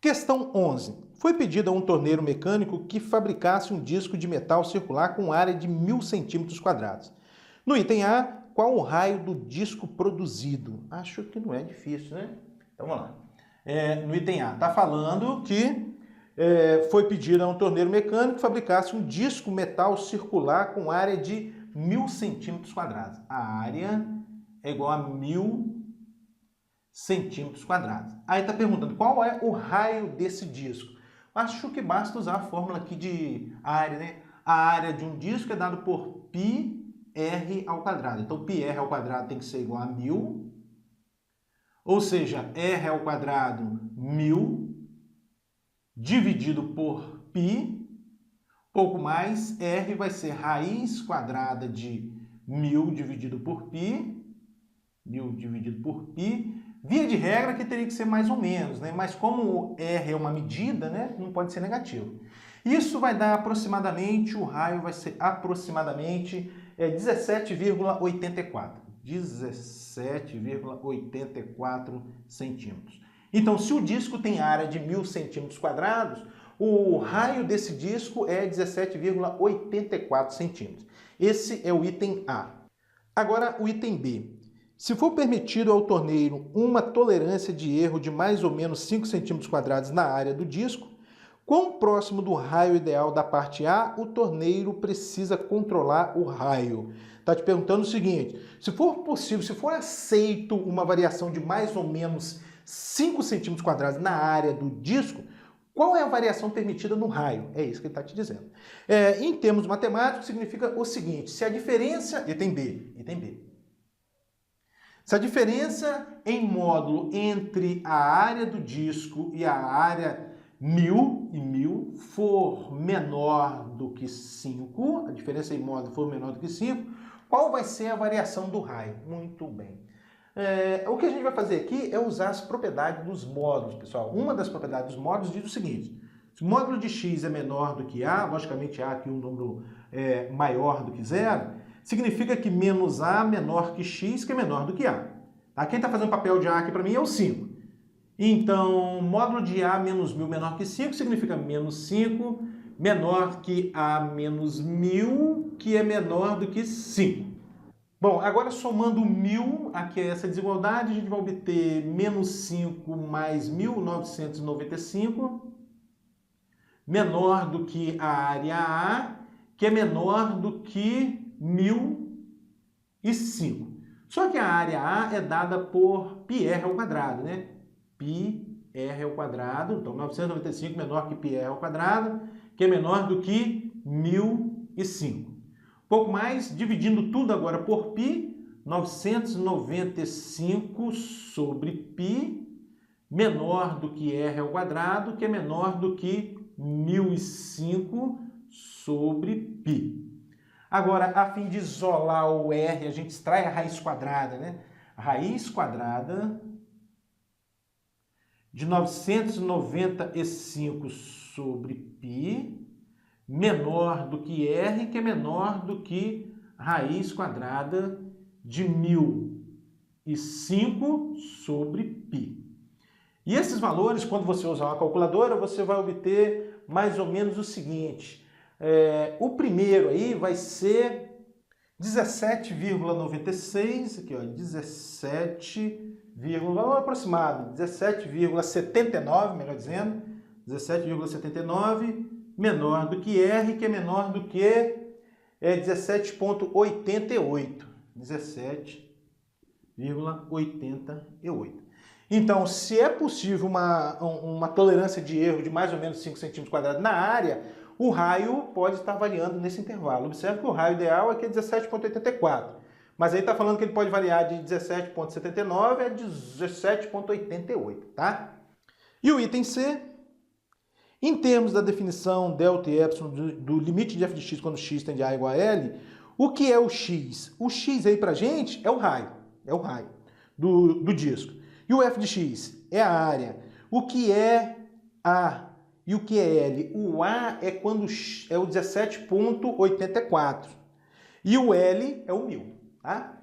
Questão 11. Foi pedido a um torneiro mecânico que fabricasse um disco de metal circular com área de 1000 centímetros quadrados. No item A, qual o raio do disco produzido? Acho que não é difícil, né? Então vamos lá. No item A, está falando que foi pedido a um torneiro mecânico que fabricasse um disco metal circular com área de 1000 centímetros quadrados. A área é igual a 1000 centímetros quadrados. Aí está perguntando qual é o raio desse disco. Acho que basta usar a fórmula aqui de área, né? A área de um disco é dada por πr ao quadrado. Então, πr ao quadrado tem que ser igual a 1000. Ou seja, r ao quadrado 1000 dividido por π. Pouco mais, r vai ser raiz quadrada de 1000 dividido por π. 1000 dividido por π. Via de regra que teria que ser mais ou menos, né? Mas como R é uma medida, né? Não pode ser negativo. Isso vai dar aproximadamente, o raio vai ser aproximadamente 17,84. 17,84 centímetros. Então, se o disco tem área de 1000 centímetros quadrados, o raio desse disco é 17,84 centímetros. Esse é o item A. Agora, o item B. Se for permitido ao torneiro uma tolerância de erro de mais ou menos 5 centímetros quadrados na área do disco, quão próximo do raio ideal da parte A o torneiro precisa controlar o raio? Está te perguntando o seguinte, se for possível, se for aceito uma variação de mais ou menos 5 centímetros quadrados na área do disco, qual é a variação permitida no raio? É isso que ele está te dizendo. Em termos matemáticos, significa o seguinte, se a diferença... Item B. Se a diferença em módulo entre a área do disco e a área 1000 e 1000 for menor do que 5, a diferença em módulo for menor do que 5, qual vai ser a variação do raio? Muito bem. O que a gente vai fazer aqui é usar as propriedades dos módulos, pessoal. Uma das propriedades dos módulos diz o seguinte, se o módulo de x é menor do que a, logicamente a aqui um número maior do que zero, significa que menos A menor que X, que é menor do que A. Tá? Quem está fazendo papel de A aqui para mim é o 5. Então, módulo de A menos 1000 menor que 5 significa menos 5 menor que A menos 1000, que é menor do que 5. Bom, agora somando 1000 aqui a essa desigualdade, a gente vai obter menos 5 mais 1995, menor do que a área A, que é menor do que 1005. Só que a área A é dada por πr ao quadrado, né? πr ao quadrado, então 995 menor que πr ao quadrado, que é menor do que 1005. Pouco mais, dividindo tudo agora por π, 995 sobre π, menor do que r ao quadrado, que é menor do que 1005 sobre π. Agora, a fim de isolar o R, a gente extrai a raiz quadrada, né? A raiz quadrada de 995 sobre π menor do que R, que é menor do que raiz quadrada de 1005 sobre π. E esses valores, quando você usar uma calculadora, você vai obter mais ou menos o seguinte. O primeiro aí vai ser 17,96, aqui ó, 17, valor aproximado, 17,79, melhor dizendo, 17,79 menor do que R, que é menor do que 17,88. 17,88. Então, se é possível uma tolerância de erro de mais ou menos 5 centímetros quadrados na área, o raio pode estar variando nesse intervalo. Observe que o raio ideal aqui é 17,84. Mas aí está falando que ele pode variar de 17,79 a 17,88, tá? E o item C, em termos da definição delta e epsilon do limite de f de x quando x tende a A igual a L, o que é o x? O x aí pra gente é o raio do disco. E o f de x é a área. O que é A e o que é L? O A é quando é o 17,84 e o L é o 1000, tá?